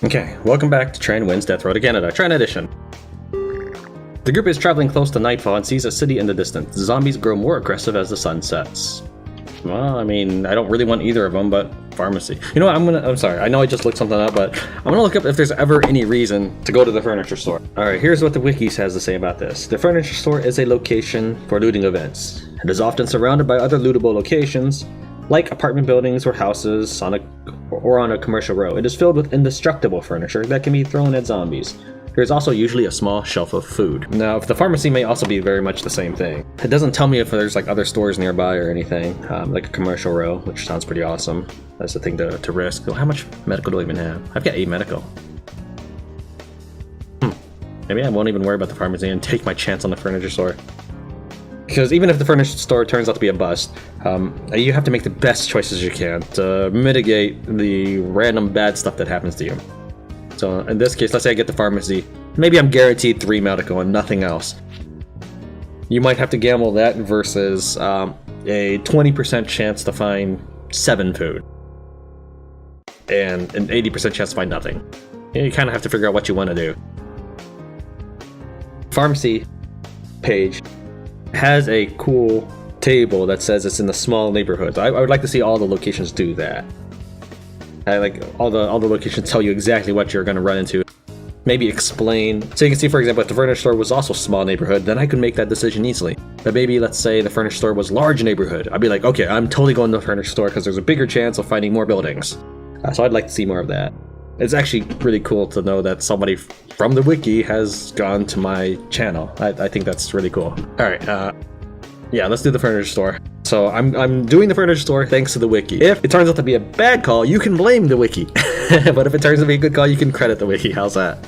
Okay, welcome back to Tran Wins Death Road to Canada, Tran Edition. The group is traveling close to nightfall and sees a city in the distance. The zombies grow more aggressive as the sun sets. Well, I mean, I don't really want either of them, but pharmacy. You know what, I'm sorry, I know I just looked something up, but I'm gonna look up if there's ever any reason to go to the furniture store. Alright, here's what the wiki has to say about this. The furniture store is a location for looting events. It is often surrounded by other lootable locations, like apartment buildings or houses on a commercial row. It is filled with indestructible furniture that can be thrown at zombies. There is also usually a small shelf of food. Now, the pharmacy may also be very much the same thing. It doesn't tell me if there's like other stores nearby or anything, like a commercial row, which sounds pretty awesome. That's the thing to risk. How much medical do I even have? I've got 8 medical. Maybe I won't even worry about the pharmacy and take my chance on the furniture store. Because even if the furniture store turns out to be a bust, you have to make the best choices you can to mitigate the random bad stuff that happens to you. So in this case, let's say I get the pharmacy, maybe I'm guaranteed 3 medical and nothing else. You might have to gamble that versus a 20% chance to find 7 food. And an 80% chance to find nothing. You kind of have to figure out what you want to do. Pharmacy page has a cool table that says it's in the small neighborhoods. I would like to see all the locations do that. Like all the locations tell you exactly what you're going to run into. Maybe explain. So you can see, for example, if the furniture store was also a small neighborhood, then I could make that decision easily. But maybe, let's say the furniture store was large neighborhood. I'd be like, okay, I'm totally going to the furniture store because there's a bigger chance of finding more buildings. So I'd like to see more of that. It's actually pretty cool to know that somebody from the wiki has gone to my channel. I think that's really cool. All right, yeah, let's do the furniture store. So I'm doing the furniture store thanks to the wiki. If it turns out to be a bad call, you can blame the wiki. But if it turns out to be a good call, you can credit the wiki. How's that?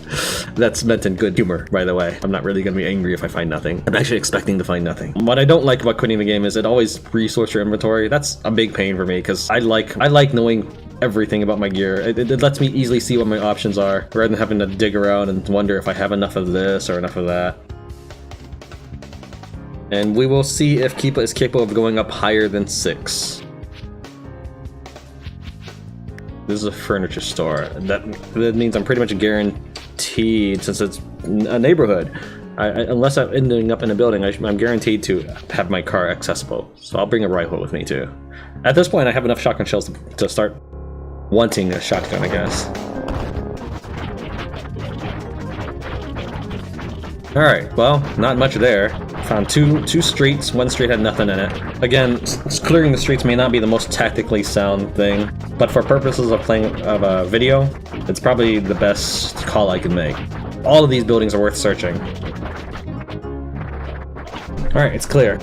That's meant in good humor, by the way. I'm not really going to be angry if I find nothing. I'm actually expecting to find nothing. What I don't like about quitting the game is it always resorts your inventory. That's a big pain for me because I like knowing everything about my gear. It lets me easily see what my options are rather than having to dig around and wonder if I have enough of this or enough of that. And we will see if Kepa is capable of going up higher than 6. This is a furniture store. That means I'm pretty much guaranteed, since it's a neighborhood. Unless I'm ending up in a building, I'm guaranteed to have my car accessible. So I'll bring a rifle with me too. At this point, I have enough shotgun shells to start wanting a shotgun, I guess. Alright, well, not much there. Found two streets. One street had nothing in it. Again, clearing the streets may not be the most tactically sound thing, but for purposes of playing a video, it's probably the best call I can make. All of these buildings are worth searching. Alright, it's clear.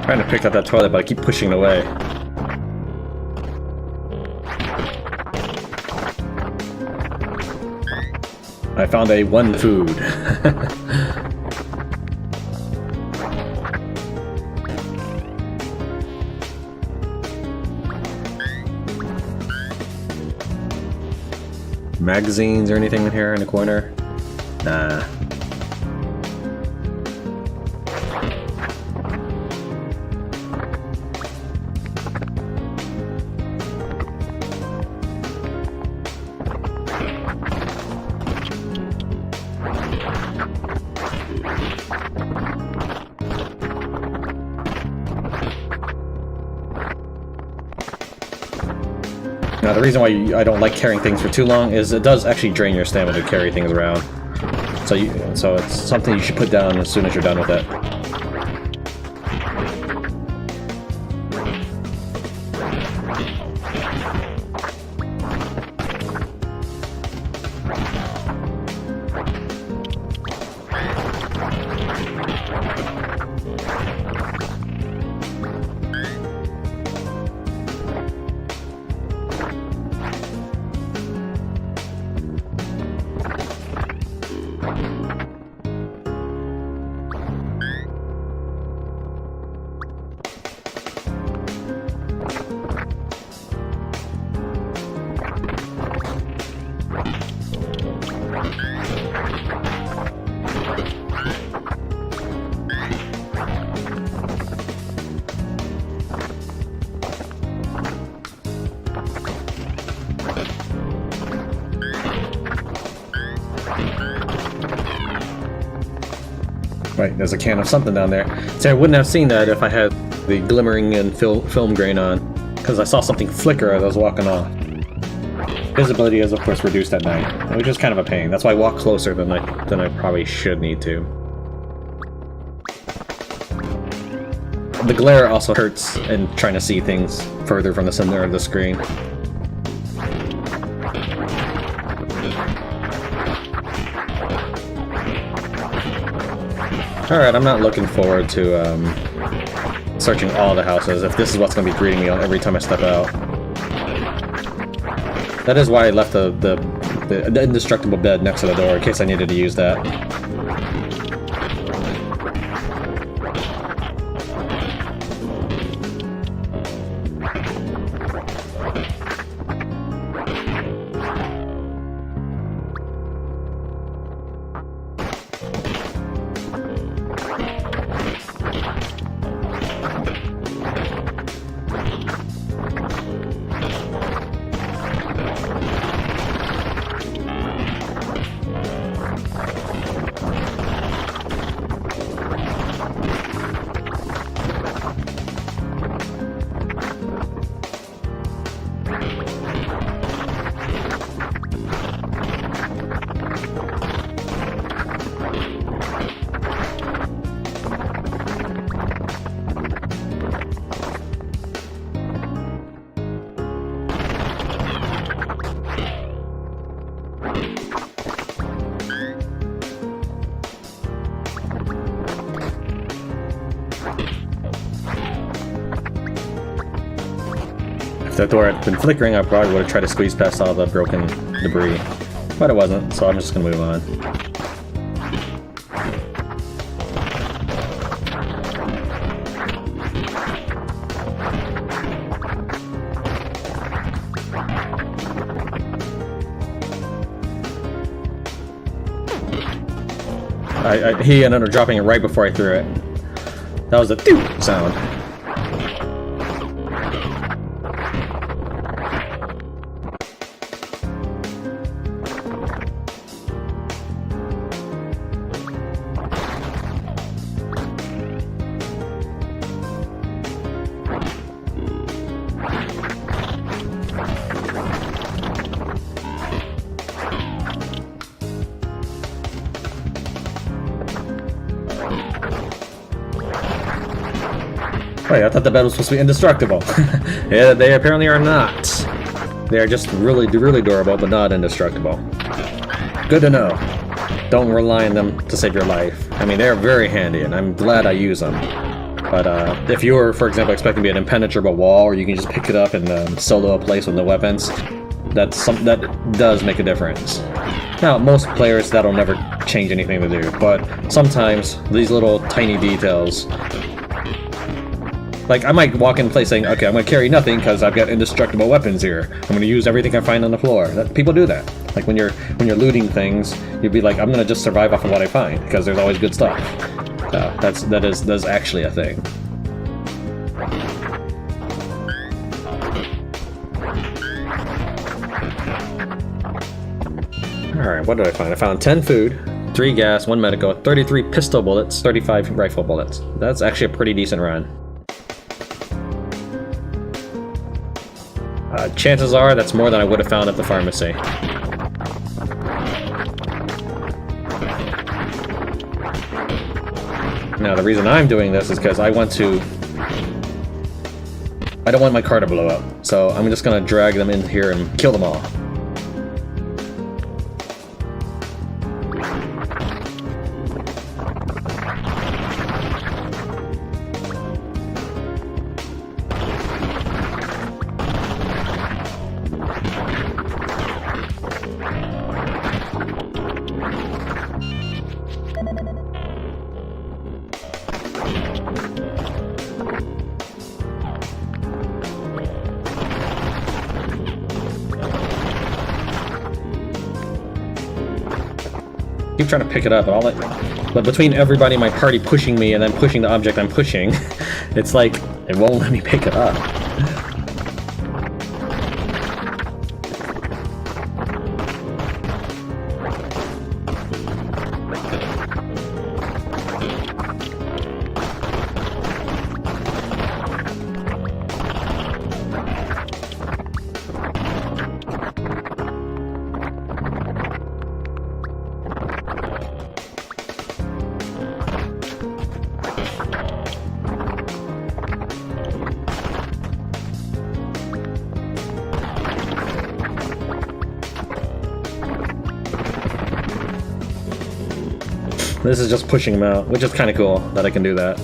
Trying to pick up that toilet, but I keep pushing it away. I found a 1 food. Magazines or anything in here in the corner? Nah. Now, the reason why I don't like carrying things for too long is it does actually drain your stamina to carry things around. So it's something you should put down as soon as you're done with it. Right, there's a can of something down there. See, I wouldn't have seen that if I had the glimmering and film grain on, because I saw something flicker as I was walking off. Visibility is, of course, reduced at night, which is kind of a pain. That's why I walk closer than I probably should need to. The glare also hurts in trying to see things further from the center of the screen. Alright, I'm not looking forward to searching all the houses if this is what's going to be greeting me every time I step out. That is why I left the indestructible bed next to the door in case I needed to use that. If that door had been flickering, I probably would have tried to squeeze past all the broken debris. But it wasn't, so I'm just gonna move on. He ended up dropping it right before I threw it. That was a doop sound. Wait, I thought the bed was supposed to be indestructible. Yeah, they apparently are not. They are just really durable, but not indestructible. Good to know. Don't rely on them to save your life. I mean, they're very handy, and I'm glad I use them. But if you're, for example, expecting to be an impenetrable wall, or you can just pick it up and solo a place with no weapons, that does make a difference. Now, most players, that'll never change anything to do, but sometimes these little tiny details. Like, I might walk in place saying, okay, I'm going to carry nothing because I've got indestructible weapons here. I'm going to use everything I find on the floor. People do that. Like, when you're looting things, you'd be like, I'm going to just survive off of what I find because there's always good stuff. That is actually a thing. Alright, what did I find? I found 10 food, 3 gas, 1 medical, 33 pistol bullets, 35 rifle bullets. That's actually a pretty decent run. Chances are that's more than I would have found at the pharmacy. Now, the reason I'm doing this is because I don't want my car to blow up, so I'm just gonna drag them in here and kill them all. Keep trying to pick it up, but between everybody in my party pushing me and then pushing the object I'm pushing, it's like, it won't let me pick it up. This is just pushing them out, which is kind of cool that I can do that.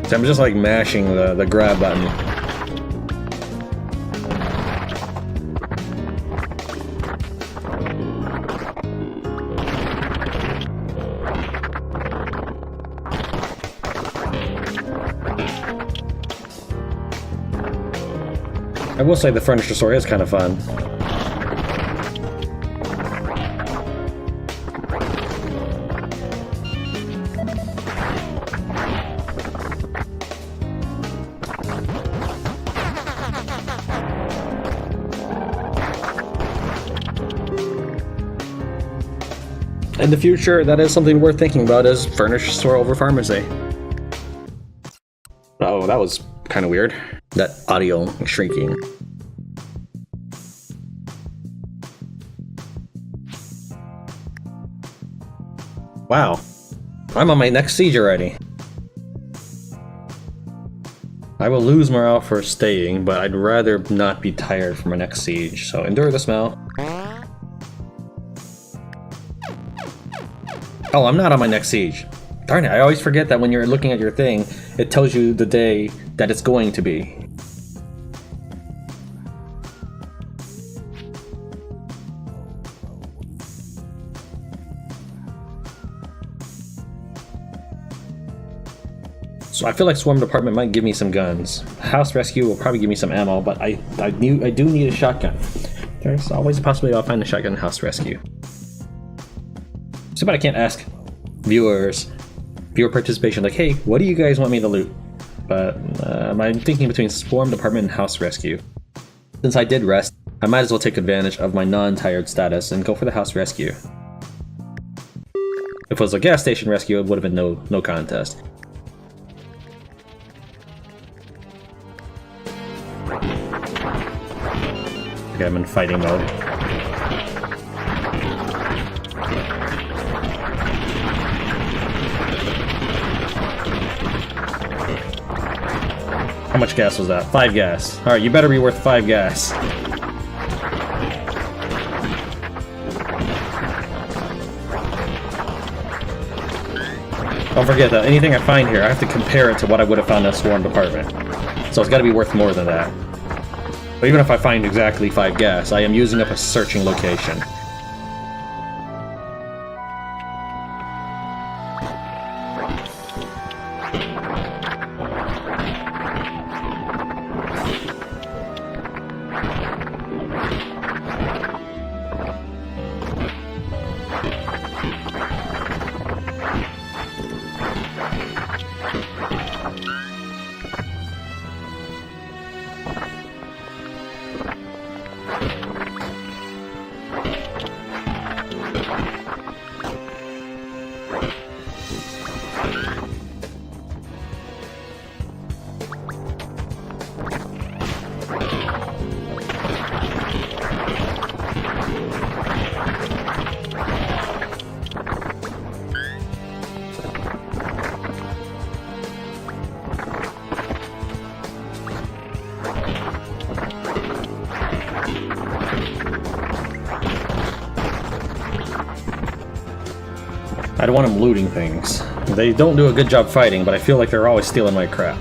So I'm just like mashing the grab button. I will say the furniture store is kind of fun. In the future, that is something worth thinking about, is furniture store over pharmacy. Oh, that was kind of weird. That audio shrinking. Wow. I'm on my next siege already. I will lose morale for staying, but I'd rather not be tired for my next siege, so endure the smell. Oh, I'm not on my next siege. Darn it, I always forget that when you're looking at your thing, it tells you the day that it's going to be. So I feel like Swarm Department might give me some guns. House Rescue will probably give me some ammo, but I do need a shotgun. There's always a possibility I'll find a shotgun in House Rescue. So, but I can't ask viewer participation, like, hey, what do you guys want me to loot? But I'm thinking between Swarm Department and House Rescue. Since I did rest, I might as well take advantage of my non-tired status and go for the House Rescue. If it was a gas station rescue, it would have been no contest. Okay, I'm in fighting mode. How much gas was that? 5 gas. Alright, you better be worth 5 gas. Don't forget that anything I find here, I have to compare it to what I would have found in a Swarm Department. So it's got to be worth more than that. But even if I find exactly 5 gas, I am using up a searching location. I don't want them looting things. They don't do a good job fighting, but I feel like they're always stealing my crap.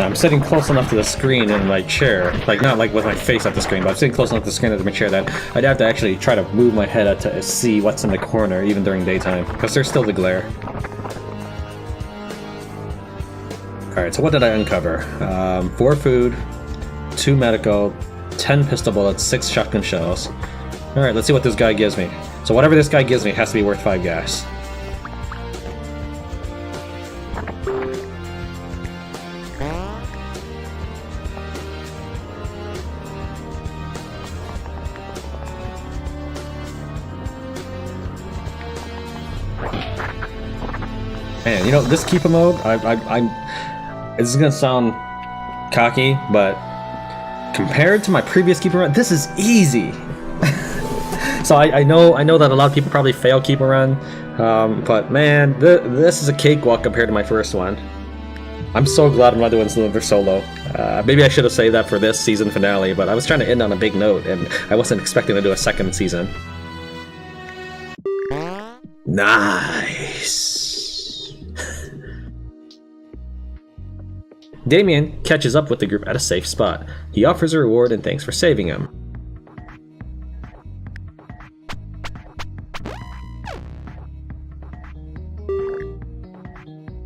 I'm sitting close enough to the screen in my chair, like not like with my face at the screen, but I'm sitting close enough to the screen of my chair that I'd have to actually try to move my head out to see what's in the corner, even during daytime, because there's still the glare. Alright, so what did I uncover? 4 food, 2 medical, 10 pistol bullets, 6 shotgun shells. Alright, let's see what this guy gives me. So whatever this guy gives me has to be worth 5 gas. Man, you know, this Kepa Mode, this is gonna sound cocky, but compared to my previous Kepa Run, this is easy. So I know that a lot of people probably fail Kepa Run, but man, this is a cakewalk compared to my first one. I'm so glad I'm not doing another solo. Maybe I should have saved that for this season finale, but I was trying to end on a big note, and I wasn't expecting to do a second season. Nice. Damien catches up with the group at a safe spot. He offers a reward and thanks for saving him.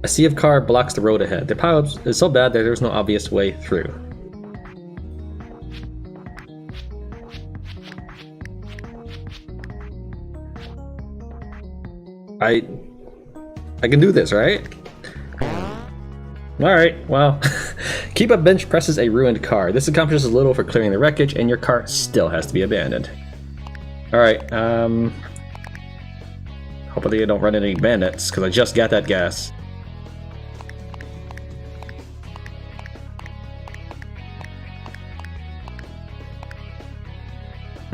A sea of car blocks the road ahead. The pileup is so bad that there's no obvious way through. I can do this, right? Alright, well. Kepa bench presses a ruined car. This accomplishes little for clearing the wreckage, and your car still has to be abandoned. Alright, hopefully I don't run into any bandits, because I just got that gas.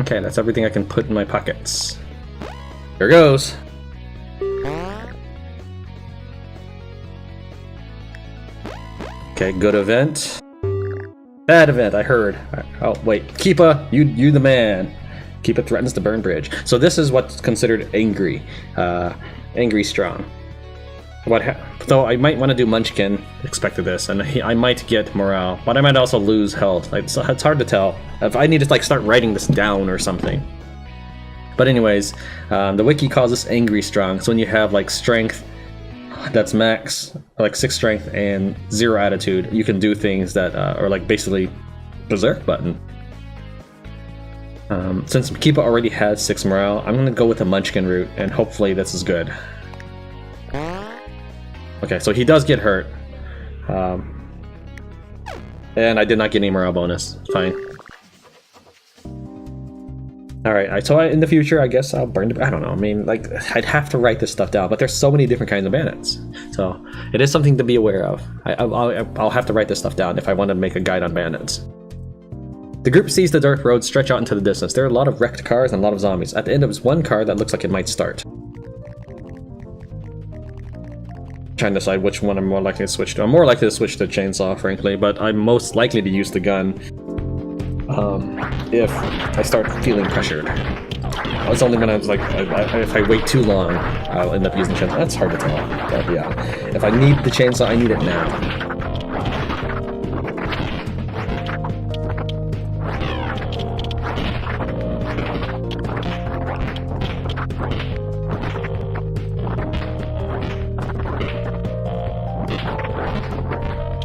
Okay, that's everything I can put in my pockets. Here goes! Okay, good event. Bad event, I heard. Oh, wait. Kepa, you the man. Kepa threatens to burn bridge. So this is what's considered angry. Angry strong. So I might want to do Munchkin, expected this, and I might get morale, but I might also lose health. It's hard to tell. If I need to like start writing this down or something. But anyways, the wiki calls this angry strong. So when you have like strength, that's max, like 6 strength and 0 attitude, you can do things that are like basically berserk button. Since Kepa already has 6 morale, I'm gonna go with the Munchkin route, and hopefully this is good. Okay, so he does get hurt, and I did not get any morale bonus. Fine. Alright, so in the future, I guess I'll burn the... I don't know, I mean, like, I'd have to write this stuff down, but there's so many different kinds of bandits. So, it is something to be aware of. I'll have to write this stuff down if I want to make a guide on bandits. The group sees the dirt road stretch out into the distance. There are a lot of wrecked cars and a lot of zombies. At the end of one car that looks like it might start. Trying to decide which one I'm more likely to switch to. I'm more likely to switch to chainsaw, frankly, but I'm most likely to use the gun if I start feeling pressured. It's only when I was like, if I wait too long, I'll end up using the chainsaw. That's hard to tell, but yeah. If I need the chainsaw, I need it now.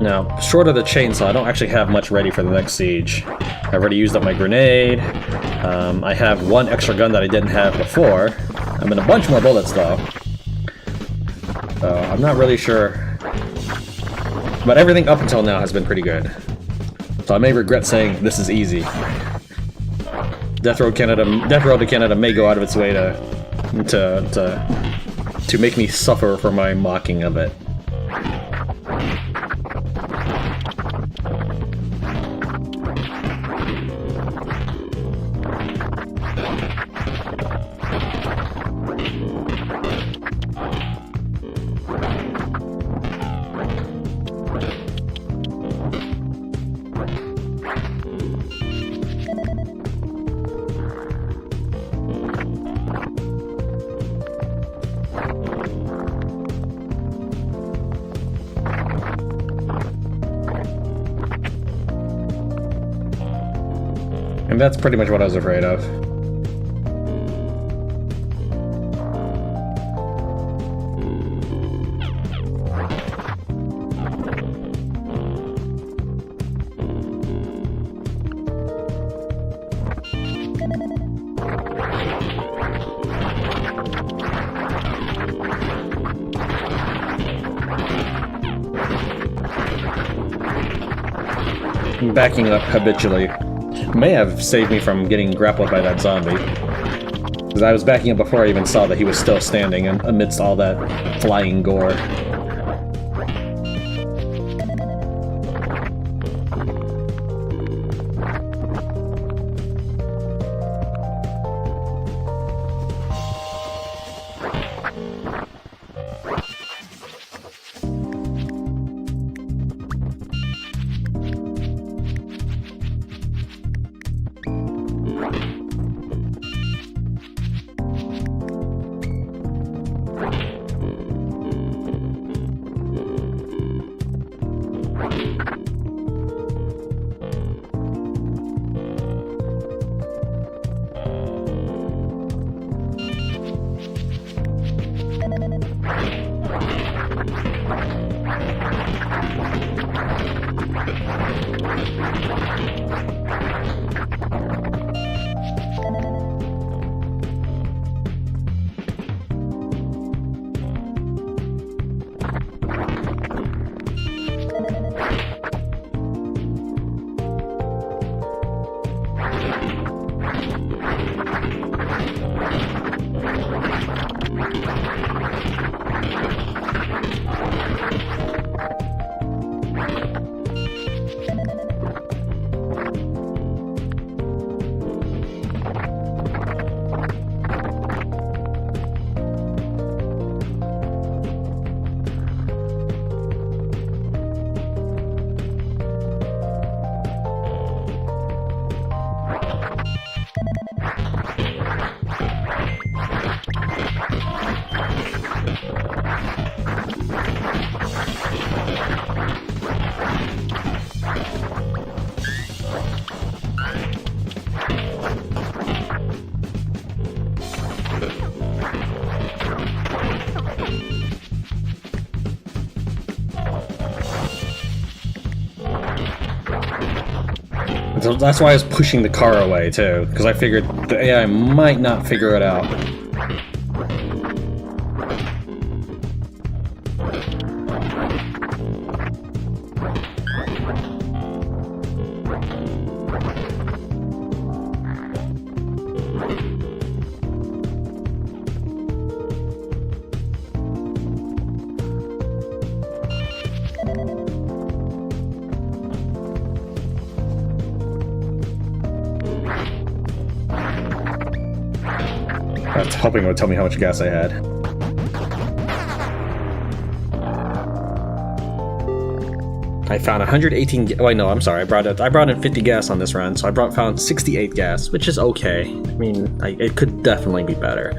Now, short of the chainsaw, I don't actually have much ready for the next siege. I've already used up my grenade. I have 1 extra gun that I didn't have before. I'm in a bunch more bullets though. So I'm not really sure. But everything up until now has been pretty good. So I may regret saying this is easy. Death Road to Canada may go out of its way to make me suffer for my mocking of it. And that's pretty much what I was afraid of. Backing up habitually may have saved me from getting grappled by that zombie. Because I was backing up before I even saw that he was still standing amidst all that flying gore. So that's why I was pushing the car away too, because I figured the AI might not figure it out. I was hoping it would tell me how much gas I had. I found 118. Wait, no, I'm sorry. I brought in 50 gas on this run, so I found 68 gas, which is okay. I mean, it could definitely be better.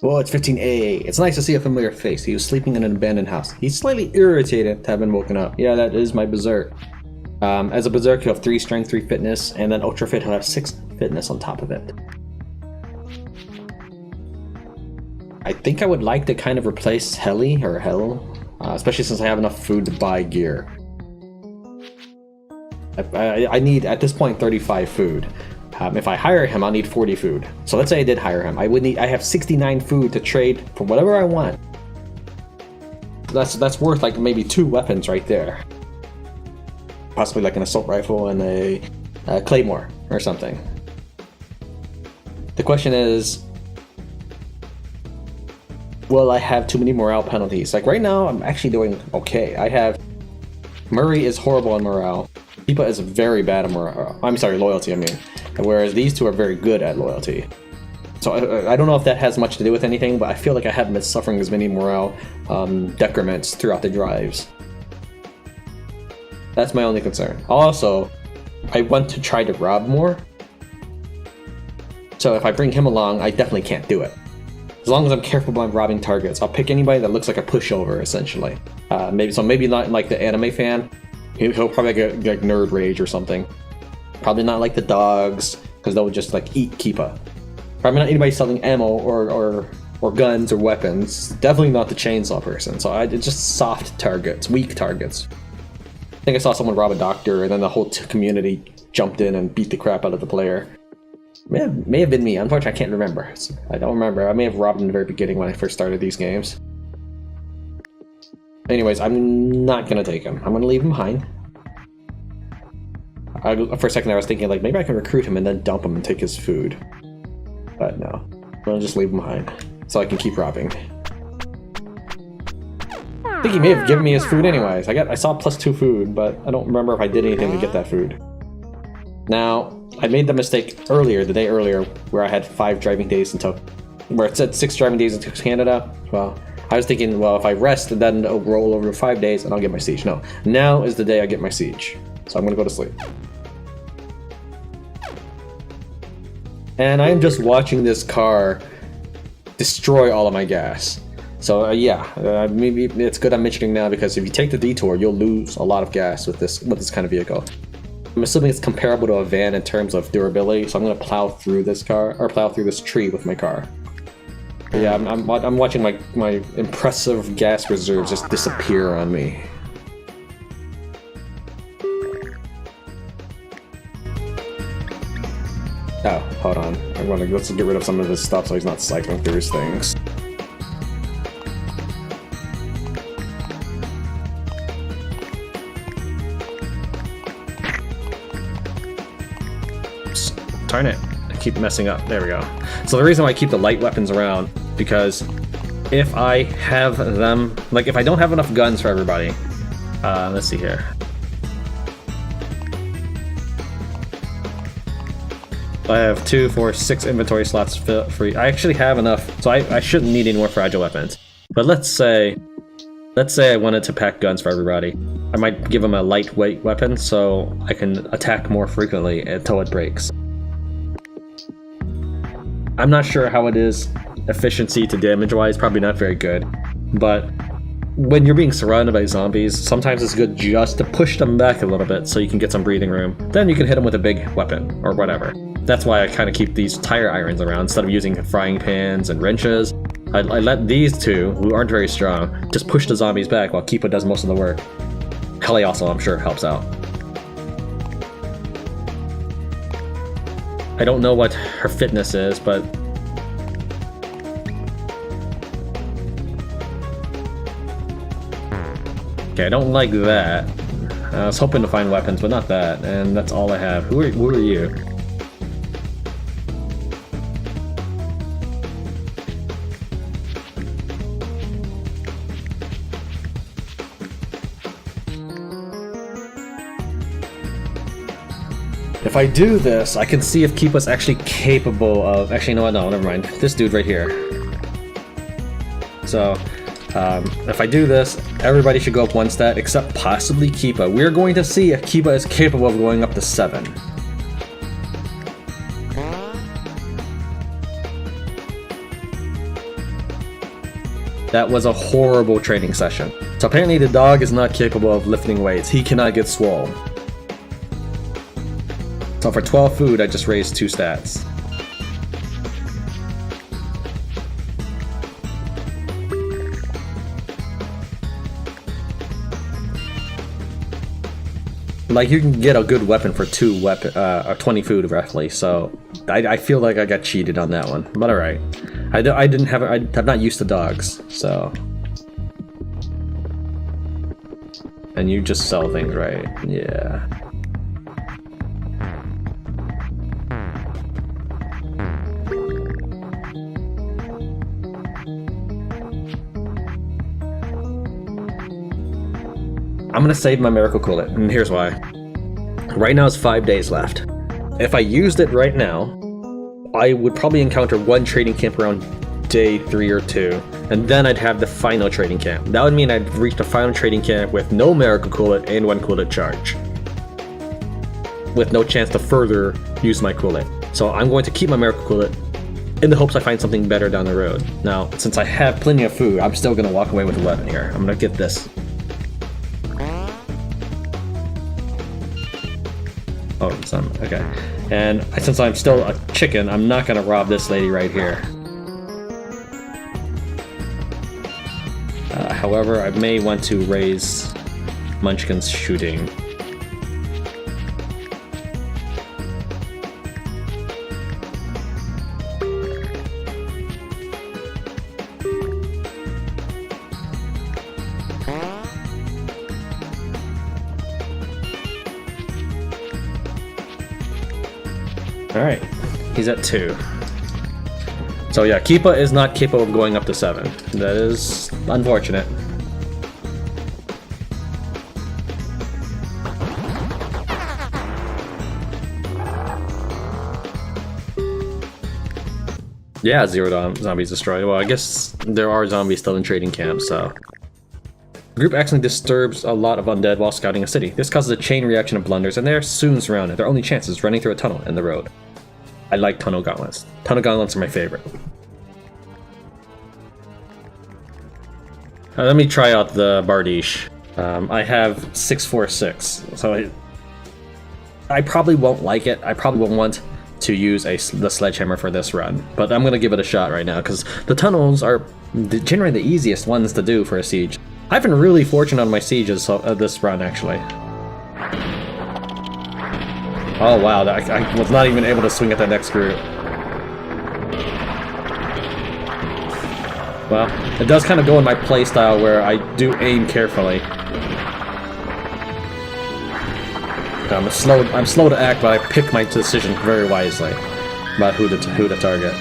Whoa, it's 15A. It's nice to see a familiar face. He was sleeping in an abandoned house. He's slightly irritated to have been woken up. Yeah, that is my berserk. As a berserk, he'll have 3 strength, 3 fitness, and then ultra fit, he'll have 6 fitness on top of it. I think I would like to kind of replace Heli, or Hell, especially since I have enough food to buy gear. I need, at this point, 35 food. If I hire him, I'll need 40 food. So let's say I did hire him. I have 69 food to trade for whatever I want. That's worth like maybe 2 weapons right there. Possibly like an assault rifle and a claymore or something. The question is, will I have too many morale penalties? Like right now, I'm actually doing okay. I have Murray is horrible on morale. Kepa is very bad at morale. I'm sorry, loyalty, I mean. Whereas these two are very good at loyalty. So I don't know if that has much to do with anything, but I feel like I haven't been suffering as many morale decrements throughout the drives. That's my only concern. Also, I want to try to rob more. So if I bring him along, I definitely can't do it. As long as I'm careful when I'm robbing targets, I'll pick anybody that looks like a pushover, essentially. Maybe not like the anime fan. He'll probably get like nerd rage or something. Probably not like the dogs, because they'll just like eat Kepa. Probably not anybody selling ammo or guns or weapons. Definitely not the chainsaw person. So it's just soft targets, weak targets. I think I saw someone rob a doctor, and then the whole community jumped in and beat the crap out of the player. May have been me. Unfortunately, I can't remember. I don't remember. I may have robbed in the very beginning when I first started these games. Anyways, I'm not gonna take him. I'm gonna leave him behind. For a second I was thinking, like, maybe I can recruit him and then dump him and take his food. But no. I'm gonna just leave him behind, so I can keep robbing. I think he may have given me his food anyways. I saw +2 food, but I don't remember if I did anything to get that food. Now, I made the mistake earlier, the day earlier, where I had 5 driving days until... where it said 6 driving days until Canada. Well, I was thinking, well, if I rest, then it'll roll over 5 days and I'll get my siege. No, now is the day I get my siege. So I'm gonna go to sleep. And I'm just watching this car destroy all of my gas. So maybe it's good I'm mentioning now, because if you take the detour, you'll lose a lot of gas with this kind of vehicle. I'm assuming it's comparable to a van in terms of durability, so I'm gonna plow through this car, or plow through this tree with my car. But yeah, I'm watching my impressive gas reserves just disappear on me. Oh, hold on. Let's get rid of some of his stuff so he's not cycling through his things. Oops, darn it. I keep messing up. There we go. So the reason why I keep the light weapons around, because if I have them... like, if I don't have enough guns for everybody... let's see here. I have 2, 4, 6 inventory slots free. I actually have enough, so I shouldn't need any more fragile weapons. But let's say I wanted to pack guns for everybody. I might give them a lightweight weapon so I can attack more frequently until it breaks. I'm not sure how it is efficiency to damage wise, probably not very good. But when you're being surrounded by zombies, sometimes it's good just to push them back a little bit so you can get some breathing room. Then you can hit them with a big weapon or whatever. That's why I kind of keep these tire irons around instead of using frying pans and wrenches. I let these two, who aren't very strong, just push the zombies back while Kepa does most of the work. Kelly also, I'm sure, helps out. I don't know what her fitness is, but... okay, I don't like that. I was hoping to find weapons, but not that, and that's all I have. Who are you? If I do this, I can see if Kepa's actually capable of... actually, no, never mind. This dude right here. So, if I do this, everybody should go up 1 stat, except possibly Kepa. We're going to see if Kepa is capable of going up to 7. That was a horrible training session. So apparently the dog is not capable of lifting weights. He cannot get swole. So for 12 food, I just raised 2 stats. Like, you can get a good weapon for 20 food roughly, so I feel like I got cheated on that one, but alright. I'm not used to dogs, so. And you just sell things, right? Yeah. I'm gonna save my miracle coolant, and here's why. Right now it's 5 days left. If I used it right now, I would probably encounter 1 trading camp around day 3 or 2, and then I'd have the final trading camp. That would mean I'd reach the final trading camp with no miracle coolant and 1 coolant charge, with no chance to further use my coolant. So I'm going to keep my miracle coolant in the hopes I find something better down the road. Now, since I have plenty of food, I'm still gonna walk away with 11 here. I'm gonna get this. Oh, some, okay. And since I'm still a chicken, I'm not gonna rob this lady right here. However, I may want to raise Munchkin's shooting. Alright, he's at 2. So yeah, Kepa is not capable of going up to 7. That is unfortunate. Yeah, 0 zombies destroyed. Well, I guess there are zombies still in trading camps, so... The group accidentally disturbs a lot of undead while scouting a city. This causes a chain reaction of blunders, and they are soon surrounded. Their only chance is running through a tunnel in the road. I like tunnel gauntlets. Tunnel gauntlets are my favorite. Let me try out the Bardiche. I have 646, so I probably won't like it. I probably won't want to use the sledgehammer for this run, but I'm gonna give it a shot right now because the tunnels are generally the easiest ones to do for a siege. I've been really fortunate on my sieges this run, actually. Oh wow, I was not even able to swing at that next group. Well, it does kind of go in my playstyle where I do aim carefully. I'm slow to act, but I pick my decision very wisely about who to target.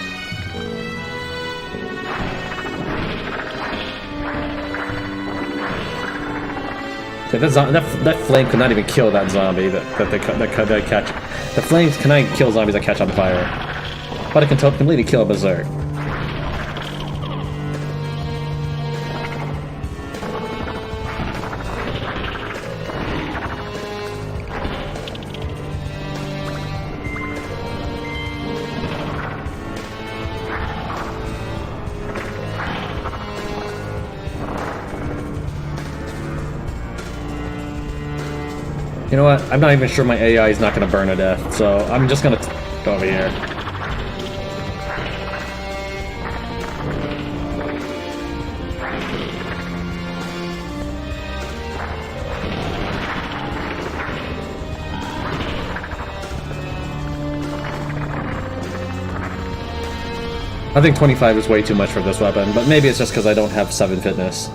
That flame could not even kill that zombie that they catch. The flames cannot kill zombies that catch on fire, but it can completely kill a berserk. You know what? I'm not even sure my AI is not going to burn to death, so I'm just going to go over here. I think 25 is way too much for this weapon, but maybe it's just because I don't have 7 fitness.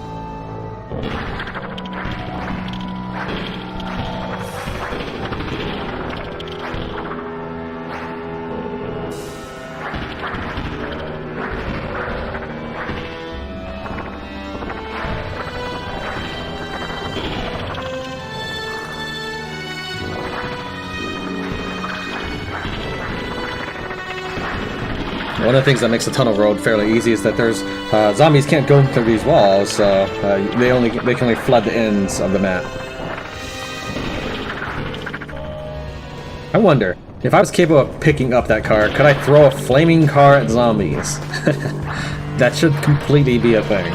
One of the things that makes the tunnel road fairly easy is that there's zombies can't go through these walls, so they can only flood the ends of the map. I wonder if I was capable of picking up that car, could I throw a flaming car at zombies? That should completely be a thing.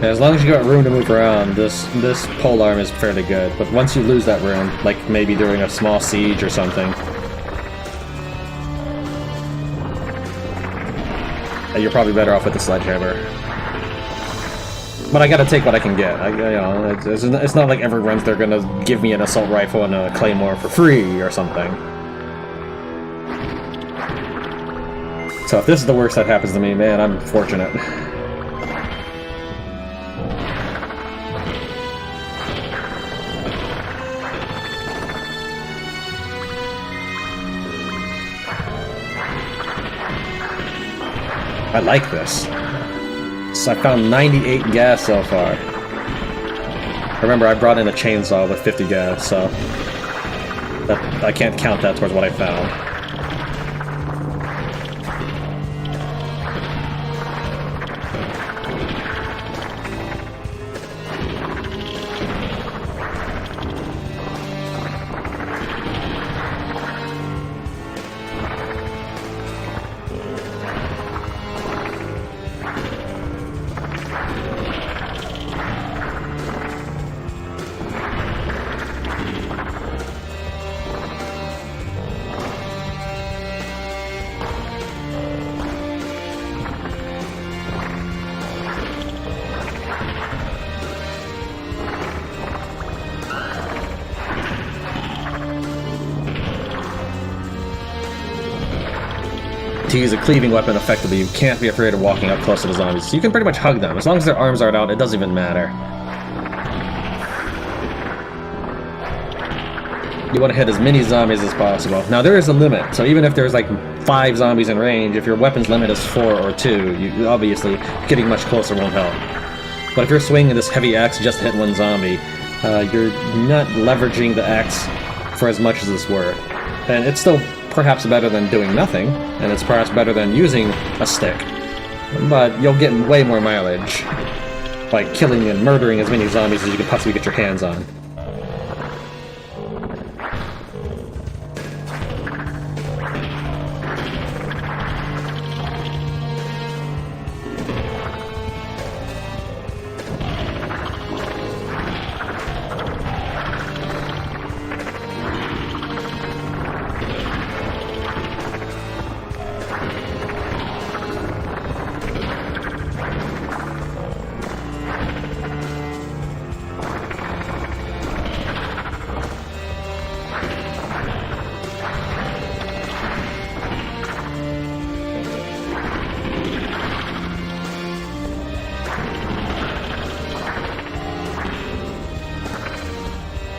Yeah, as long as you got room to move around, this polearm is fairly good. But once you lose that room, like maybe during a small siege or something, you're probably better off with the sledgehammer. But I gotta take what I can get. It's not like every run they're gonna give me an assault rifle and a claymore for free or something. So if this is the worst that happens to me, man, I'm fortunate. I like this. I found 98 gas so far. Remember, I brought in a chainsaw with 50 gas, so I can't count that towards what I found. To use a cleaving weapon effectively, you can't be afraid of walking up close to the zombies. So you can pretty much hug them. As long as their arms aren't out, it doesn't even matter. You want to hit as many zombies as possible. Now, there is a limit, so even if there's like 5 zombies in range, if your weapon's limit is 4 or 2, you obviously, getting much closer won't help. But if you're swinging this heavy axe just to hit one zombie, you're not leveraging the axe for as much as it's worth. And it's still perhaps better than doing nothing, and it's perhaps better than using a stick. But you'll get way more mileage by killing and murdering as many zombies as you can possibly get your hands on.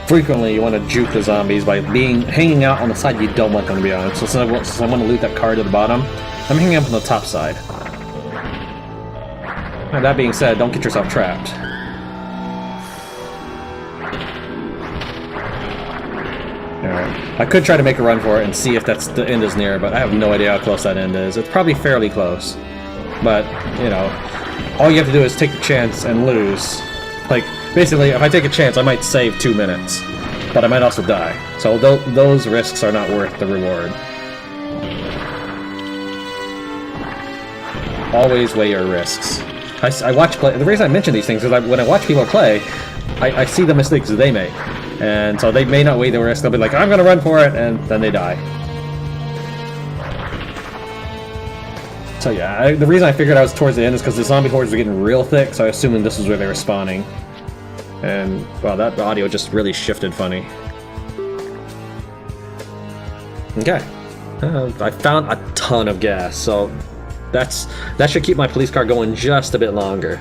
Frequently, you want to juke the zombies by hanging out on the side you don't want them to be on. So since I want to loot that card at the bottom, I'm hanging up on the top side. Now, that being said, don't get yourself trapped. Alright. I could try to make a run for it and see if the end is near, but I have no idea how close that end is. It's probably fairly close. But, you know, all you have to do is take the chance and lose. Like, basically, if I take a chance, I might save 2 minutes. But I might also die. So those risks are not worth the reward. Always weigh your risks. I watch play. The reason I mention these things is when I watch people play, I see the mistakes that they make. And so they may not weigh the risk. They'll be like, I'm gonna run for it, and then they die. So yeah, the reason I figured I was towards the end is because the zombie hordes were getting real thick, so I assumed this was where they were spawning. And, wow, that audio just really shifted funny. Okay. I found a ton of gas, so that should keep my police car going just a bit longer.